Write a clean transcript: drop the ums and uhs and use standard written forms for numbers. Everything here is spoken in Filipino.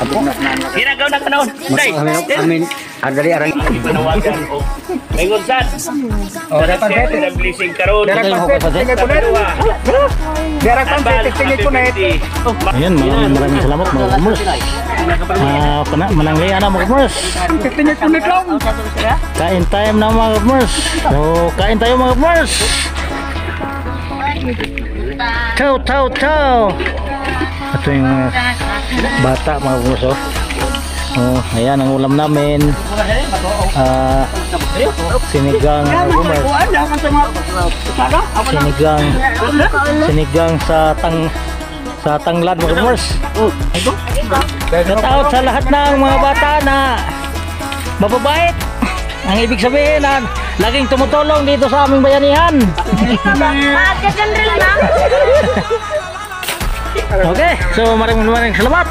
Ginagaw na kanon. Day. Amin, adali arang. Panawagan o. Ingon sad. Oh, dapat Siyempre, nag-blessing karon. Derek pansit, tingin ko na ito. Ayan, maraming salamat mga kumers. Mananglian na mga kumers. Tingin ko na lang. Kain time na mga kumers. So, kain tayo mga kumers. Chow, chow, chow. Ito yung bata mga kumers. Oh, ayan ang ulam namin. Sinigang mga kumers. Sinigang sa tanglad mga kumers. Shout out sa lahat ng mga bata na mababait. Ang ibig sabihin na laging tumutulong dito sa aming bayanihan. Okay, so maraming salamat.